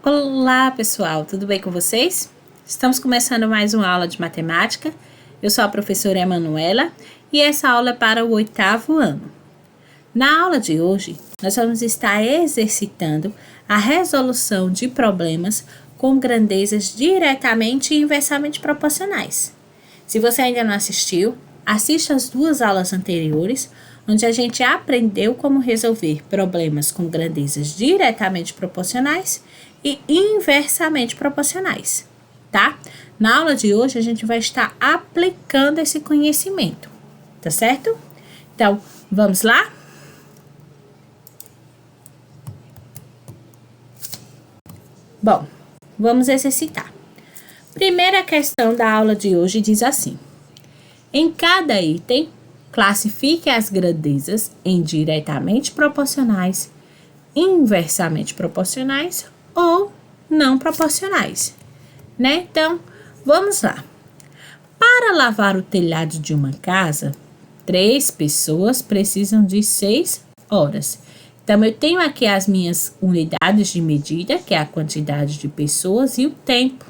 Olá, pessoal, tudo bem com vocês? Estamos começando mais uma aula de matemática. Eu sou a professora Emanuela e essa aula é para o 8º ano. Na aula de hoje, nós vamos estar exercitando a resolução de problemas com grandezas diretamente e inversamente proporcionais. Se você ainda não assistiu, assista as 2 aulas anteriores, onde a gente aprendeu como resolver problemas com grandezas diretamente proporcionais e inversamente proporcionais, tá? Na aula de hoje, a gente vai estar aplicando esse conhecimento, tá certo? Então, vamos lá? Bom, vamos exercitar. Primeira questão da aula de hoje diz assim: em cada item, classifique as grandezas em diretamente proporcionais, inversamente proporcionais ou não proporcionais, né? Então, vamos lá. Para lavar o telhado de uma casa, 3 pessoas precisam de 6 horas. Então, eu tenho aqui as minhas unidades de medida, que é a quantidade de pessoas e o tempo,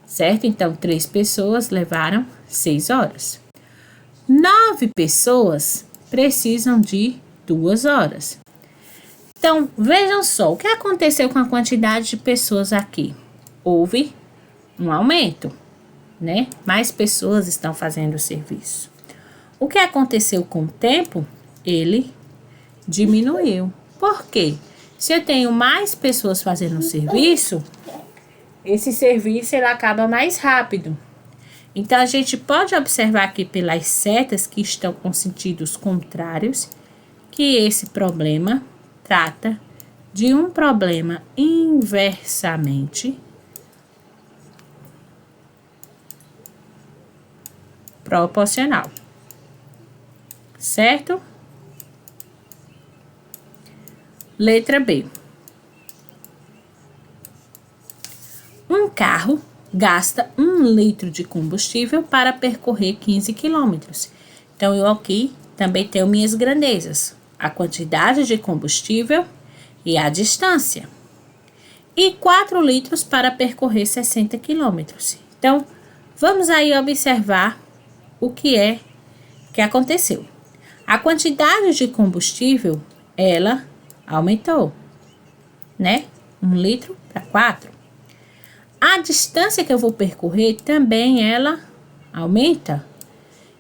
certo? Então, 3 pessoas levaram 6 horas. 9 pessoas precisam de 2 horas. Então, vejam só, o que aconteceu com a quantidade de pessoas aqui? Houve um aumento, né? Mais pessoas estão fazendo o serviço. O que aconteceu com o tempo? Ele diminuiu. Por quê? Se eu tenho mais pessoas fazendo o serviço, esse serviço ele acaba mais rápido. Então, a gente pode observar aqui pelas setas que estão com sentidos contrários que esse problema trata de um problema inversamente proporcional, certo? Letra B. Um carro gasta 1 litro de combustível para percorrer 15 quilômetros. Então, eu aqui também tenho minhas grandezas: a quantidade de combustível e a distância. E 4 litros para percorrer 60 quilômetros. Então, vamos aí observar o que aconteceu. A quantidade de combustível, ela aumentou, né? 1 litro para 4. A distância que eu vou percorrer também ela aumenta.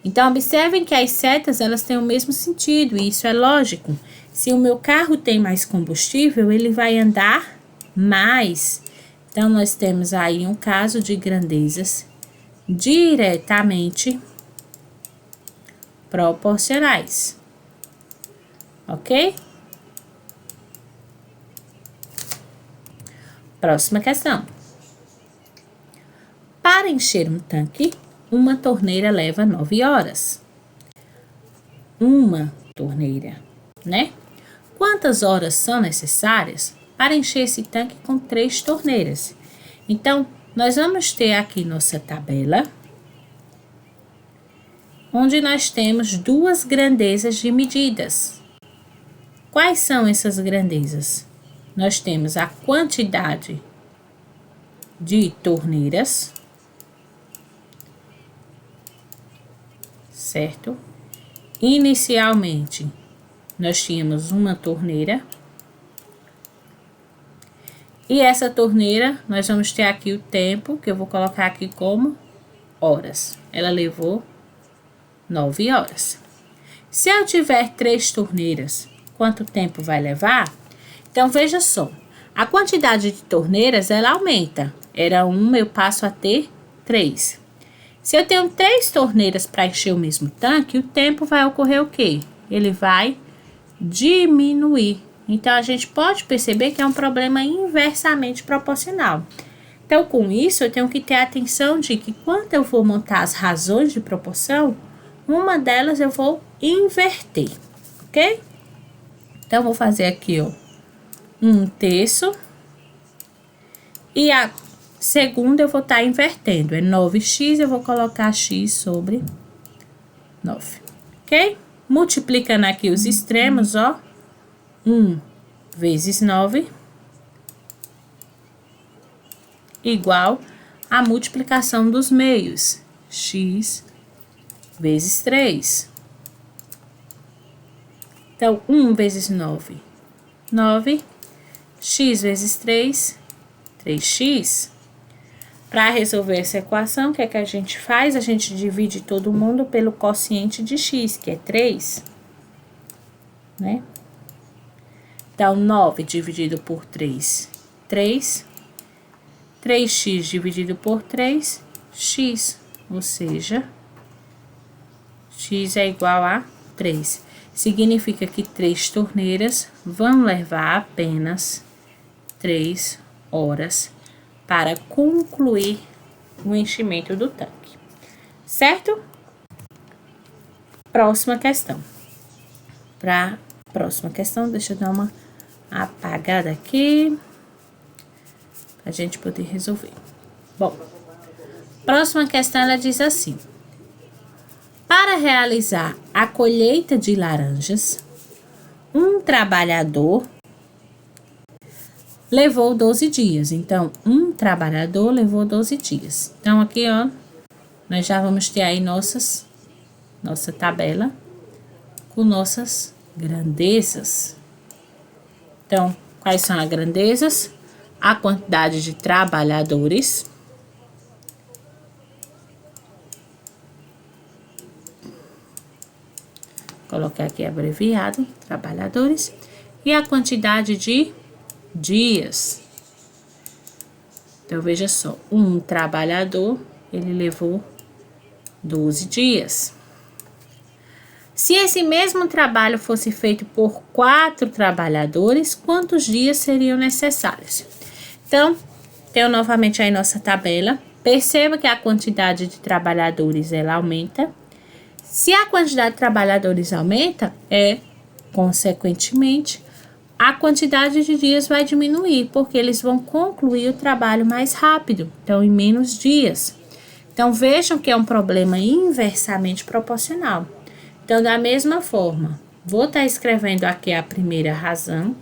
Então, observem que as setas elas têm o mesmo sentido, e isso é lógico. Se o meu carro tem mais combustível, ele vai andar mais. Então, nós temos aí um caso de grandezas diretamente proporcionais. Ok? Próxima questão. Para encher um tanque, uma torneira leva 9 horas. Uma torneira, né? Quantas horas são necessárias para encher esse tanque com 3 torneiras? Então, nós vamos ter aqui nossa tabela, onde nós temos 2 grandezas de medidas. Quais são essas grandezas? Nós temos a quantidade de torneiras, certo? Inicialmente, nós tínhamos uma torneira. E essa torneira, nós vamos ter aqui o tempo, que eu vou colocar aqui como horas. Ela levou 9 horas. Se eu tiver 3 torneiras, quanto tempo vai levar? Então, veja só. A quantidade de torneiras, ela aumenta. Era 1, eu passo a ter 3. Se eu tenho 3 torneiras para encher o mesmo tanque, o tempo vai ocorrer o quê? Ele vai diminuir. Então, a gente pode perceber que é um problema inversamente proporcional. Então, com isso, eu tenho que ter atenção de que quando eu for montar as razões de proporção, uma delas eu vou inverter, ok? Então, vou fazer aqui, ó, 1/3. E a segunda eu vou estar invertendo. É 9x, eu vou colocar x sobre 9, ok? Multiplicando aqui os extremos, ó. 1 vezes 9 igual à multiplicação dos meios, x vezes 3. Então, 1 vezes 9, 9. X vezes 3, 3x. Para resolver essa equação, o que é que a gente faz? A gente divide todo mundo pelo quociente de x, que é 3. Né? Então, 9 dividido por 3, 3. 3x dividido por 3, x. Ou seja, x é igual a 3. Significa que 3 torneiras vão levar apenas 3 horas para concluir o enchimento do tanque. Certo? Próxima questão. Para a próxima questão, deixa eu dar uma apagada aqui, para a gente poder resolver. Bom, próxima questão, ela diz assim: para realizar a colheita de laranjas, um trabalhador levou 12 dias. Então, um trabalhador levou 12 dias. Então, aqui, ó, nós já vamos ter aí nossa tabela com nossas grandezas. Então, quais são as grandezas? A quantidade de trabalhadores, colocar aqui abreviado, trabalhadores, e a quantidade de dias. Então, veja só, um trabalhador, ele levou 12 dias. Se esse mesmo trabalho fosse feito por 4 trabalhadores, quantos dias seriam necessários? Então, tenho novamente aí nossa tabela. Perceba que a quantidade de trabalhadores, ela aumenta. Se a quantidade de trabalhadores aumenta, consequentemente, a quantidade de dias vai diminuir, porque eles vão concluir o trabalho mais rápido, então em menos dias. Então, vejam que é um problema inversamente proporcional. Então, da mesma forma, vou estar escrevendo aqui a primeira razão,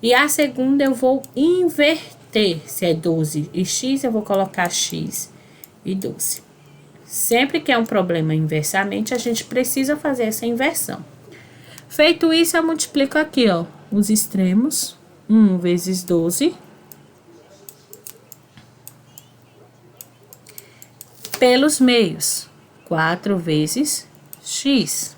e a segunda eu vou inverter. Se é 12 e x, eu vou colocar x e 12. Sempre que é um problema inversamente, a gente precisa fazer essa inversão. Feito isso, eu multiplico aqui, ó, os extremos, 1 vezes 12, pelos meios, 4 vezes x.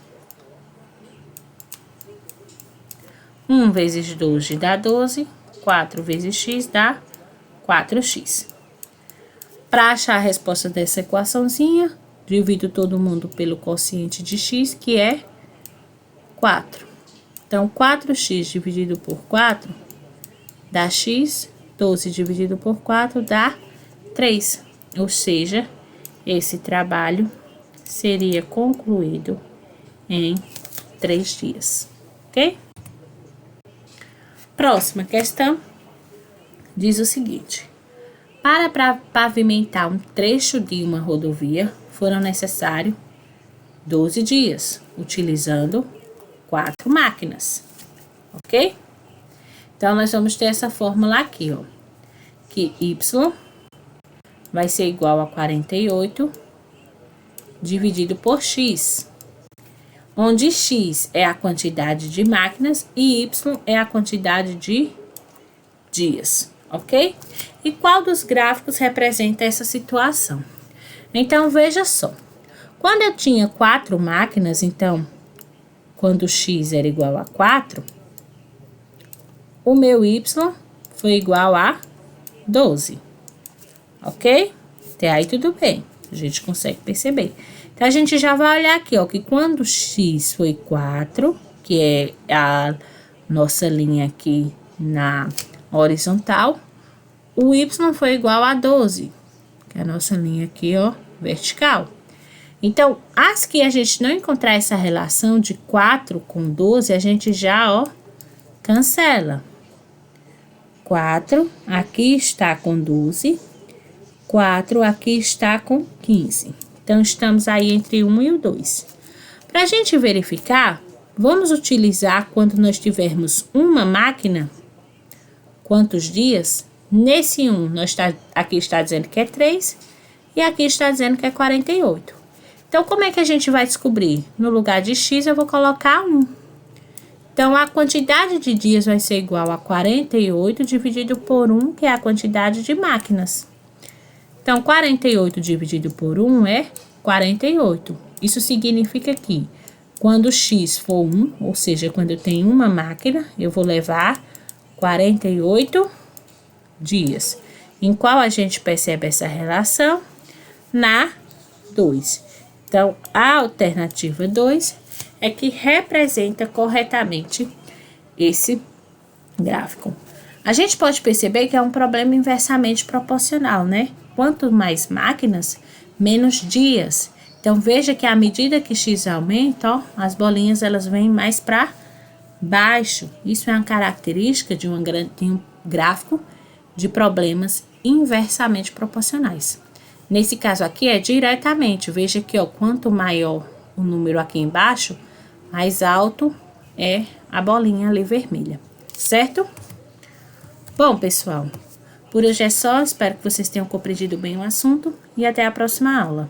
1 vezes 12 dá 12, 4 vezes x dá 4x. Para achar a resposta dessa equaçãozinha, divido todo mundo pelo quociente de x, que é 4. Então, 4x dividido por 4 dá x, 12 dividido por 4 dá 3. Ou seja, esse trabalho seria concluído em 3 dias, ok? Próxima questão diz o seguinte: para pavimentar um trecho de uma rodovia, foram necessários 12 dias, utilizando 4 máquinas, ok? Então, nós vamos ter essa fórmula aqui, ó, que y vai ser igual a 48 dividido por x, onde x é a quantidade de máquinas e y é a quantidade de dias, ok? E qual dos gráficos representa essa situação? Então, veja só. Quando eu tinha 4 máquinas, então, quando x era igual a 4, o meu y foi igual a 12, ok? Até aí tudo bem, a gente consegue perceber. Então, a gente já vai olhar aqui, ó, que quando x foi 4, que é a nossa linha aqui na horizontal, o y foi igual a 12, que é a nossa linha aqui, ó, vertical. Então, as que a gente não encontrar essa relação de 4 com 12, a gente já, ó, cancela. 4 aqui está com 12, 4 aqui está com 15. Então, estamos aí entre 1 e o 2. Para a gente verificar, vamos utilizar quando nós tivermos uma máquina, quantos dias? Nesse 1, aqui está dizendo que é 3 e aqui está dizendo que é 48. Então, como é que a gente vai descobrir? No lugar de x, eu vou colocar 1. Então, a quantidade de dias vai ser igual a 48 dividido por 1, que é a quantidade de máquinas. Então, 48 dividido por 1 é 48. Isso significa que quando x for 1, ou seja, quando eu tenho uma máquina, eu vou levar 48 dias. Em qual a gente percebe essa relação? Na 2. Então, a alternativa 2 é que representa corretamente esse gráfico. A gente pode perceber que é um problema inversamente proporcional, né? Quanto mais máquinas, menos dias. Então, veja que à medida que x aumenta, ó, as bolinhas elas vêm mais para baixo. Isso é uma característica de um gráfico de problemas inversamente proporcionais. Nesse caso aqui é diretamente. Veja que, ó, quanto maior o número aqui embaixo, mais alto é a bolinha ali vermelha, certo? Bom, pessoal, por hoje é só. Espero que vocês tenham compreendido bem o assunto e até a próxima aula.